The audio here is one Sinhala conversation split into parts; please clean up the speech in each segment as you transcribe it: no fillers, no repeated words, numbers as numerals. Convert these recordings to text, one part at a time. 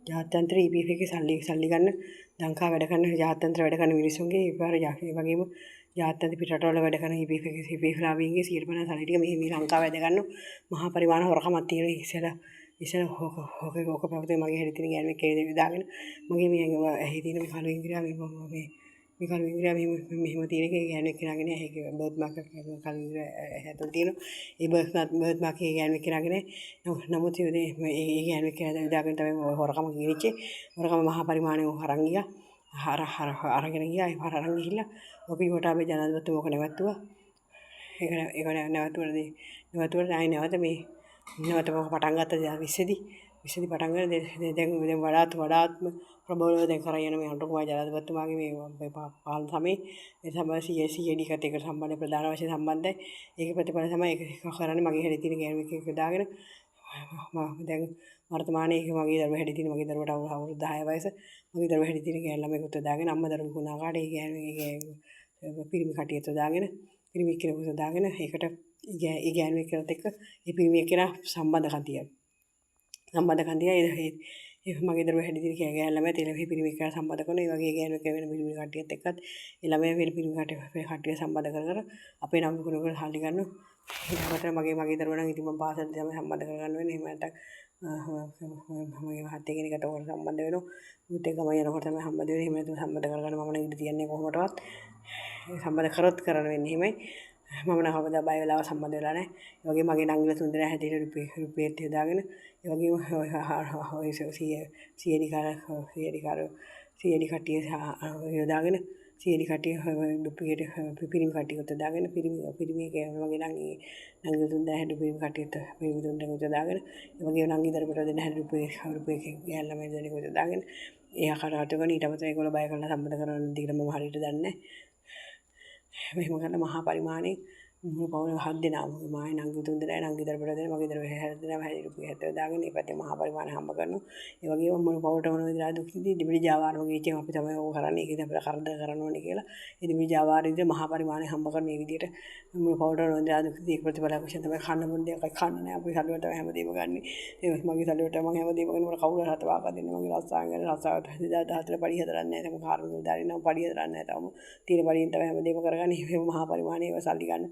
ජාත්‍යන්තර EPF එකේ සල්ලි ගන්න ලංකාව වැඩ කරන ජාත්‍යන්තර වැඩ කරන මිනිස්සුන්ගේ ඒ වගේම ජාත්‍යන්තර පිටරටවල වැඩ කරන EPF ලාභීන්ගේ 150% සල්ලි ටික මේ ලංකාව වැඩ ගන්න මහා පරිමාණ හොරකමක් තියෙන ඉස්සෙල්ලා ඕක පැවතේ මගේ හැරි තියෙන ගෑනුවෙක් කේ දාගෙන මගේ මේ ඇහි තියෙන මේ කළු ඉංග්‍රියා මේ කළු ඉංග්‍රියා මෙහෙම තියෙන එක ගෑනුවෙක් කෙනාගෙන ඇහි බර්ත් මාක් කළු ඉංග්‍රියා හැතොල් තියෙන ඒ බර්ත් මාක් එක ගෑනුවෙක් කෙනාගෙන නමුත් ඒ ගෑනුවෙක් කෙනා දාගෙන තමයි හොරකම ගිනිච්චේ හොරකම මහා පරිමාණය අරන් ගියා අරගෙන ගියා ඒ පාර අරන් ගිහිල්ලා ඔපි කොටාවේ ජනාධිපතිතුමා ඕක නැවතුවා ඒක නැවතුවල ආයි නැවත පටන් ගත්ත 20 පටන් ගන්න දැන් වඩාත්ම ප්‍රබලව දැන් කරගෙන යන මේ අනුර කුමාර ජනාධිපතිතුමාගේ මේ පාලන සමයේ ඒ තමයි CID කට එකට සම්බන්ධ ප්‍රධාන වශයෙන් සම්බන්ධයි ඒක ප්‍රතිඵල තමයි ඒක කරන්නේ මගේ හැඩේ තියෙන ගෑනුවෙක් එක දාගෙන දැන් වර්තමානයේ මගේ දරුවා හැඩේ තියෙන මගේ දරුවට අවුරුදු 10 වයස මගේ දරුවා හැඩේ තියෙන ගෑනු ළමයෙකුට දාගෙන අම්මා දරුවෝ වුණා කාට ඒ ගෑනුවේ පිරිමි කටියට දාගෙන පිරිමි කෙනෙකුට දාගෙන ඒකට ඒ ගෑනුවෙක් කෙනත් එක්ක ඒ පිරිමි කෙනා සම්බන්ධකම් තියනවා ඒ මගේ දරුවා හැඩේ තියෙන ගෑනු ළමයා තේලෙ පිරිමි කෙනා සම්බන්ධ කරන ඒ වගේ ගෑනුවෙක් වෙන පිරිමි කටියත් එක්කත් ඒ ළමයා වෙන පිරිමි කටිය සම්බන්ධ කර අපේ නම් කුණුකට හල්ලි ගන්නවා ඊට මගේ දරුවා නම් ඉතින් මම පාසල් තමයි සම්බන්ධ කරගන්න වෙන්නේ එහෙම නැත්නම් මගේ මහත්තයා කෙනෙක්ට ඕක සම්බන්ධ වෙනවා උත් ඒ ගම යනකොට තමයි සම්බන්ධ වෙන්නේ එහෙම නැත්නම් සම්බන්ධ කරගන්න මම නම් ඉඳ තියන්නේ කොහොමදවත් සම්බන්ධ කරොත් කරන්න වෙන්නේ එහෙමයි මම නම් කවදා බය වෙලාව සම්බන්ධ වෙලා නැහැ ඒ වගේ මගේ නංගිලා තුන්දෙනා හැටියට රුපියල් දාගෙන ඒ වගේම ඔය CID කට්ටිය යොදාගෙන CID කට්ටිය ඩුප්ලිකේට් පිරිමි කට්ටියට දාගෙන පිරිමි වගේ නංගිලා තුන්දෙනා හැටියට පිරිමි කට්ටියට පිරිමි තුන්දෙනාට දාගෙන ඒ වගේම නංගි දරුවට දෙන්න හැටියට රුපියල් ගෑන් ළමයි දෙන්නෙකුට දාගෙන ඒ ආකාරයට කරන ඊට පස්සේ ඒගොල්ලෝ බය කරලා සම්බන්ධ කරන දිගට මම හරියට දන්නේ නැහැ මෙහෙම කරලා මහා පරිමාණේ මුළු පවුල 7 දෙනා මායි නංගි තුන්දෙනා නංගි දරුවට දෙන්න මගේ දරුවා 60 දෙනා හැටි රුපියල් 70 දාගෙන ඒ පැත්තේ මහා පරිමාණේ හම්බ කරනවා ඒ වගේම මුළු පවුලට මොන විදිහට දුක් විඳි දෙබිඩි ජාවාර වගේ ඉතින් අපි තමයි ඕක කරන්නේ ඒක ඉතින් අපිට කරදර කරන්න ඕනේ කියලා ඒ දෙබිඩි ජාවාර විදිහට මහා පරිමාණේ හම්බ කරන මේ විදිහට මුළු පවුලට මොන විදිහට දුක් විඳි ඒක ප්‍රතිඵලයක් වශයෙන් තමයි කන්න බොන්න දෙයක් කන්න නෑ අපි සල්ලිවට හැමදේම ගන්න ඒ මගේ සල්ලිවට මම හැමදේම ගන්න මට කවුරු හරි හතවාක දෙන්න මගේ රස්සාව ගැන රස්සාවට 2014 පඩි හදරන්නේ නැහැ තම කාර්මික දාරින් නම් පඩි හදරන්නේ නැහැ තවම තියෙන පඩියෙන් තමයි හැමදේම කරගන්නේ මේ මහා පරිමාණයේ සල්ලි ගන්න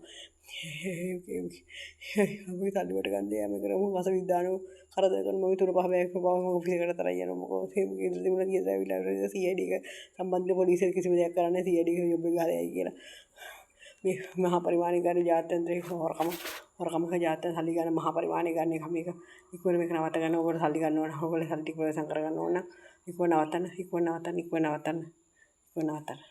අපි සල්ලිවට ගන්න දෙයක් මේ කරමු වස විද්‍යානෝ කරදර කරන මම තුර පහ බෑග් බව මම ඔෆිස් එකට තරයි යනවා මොකද මේ කේන්ද්‍ර තිබුණා කියලා ඇවිල්ලා CID එක සම්බන්ධ පොලිසිය කිසිම දෙයක් කරන්නේ CID එක ජොබ් එක ගහලා යයි කියලා මේ මහා පරිමාණයේ ගන්න ජාත්‍යන්තරේ හොරකමක ජාත්‍යන්තර සල්ලි ගන්න මහා පරිමාණයේ ගන්න එක මේක ඉක්මන මේක නවත්ත ගන්න ඕගොල්ලෝ සල්ලි ගන්න ඕන ඕගොල්ලෝ සල්ලි ටික ප්‍රවේශම් කර ගන්න ඕන ඉක්මන නවත්තන්න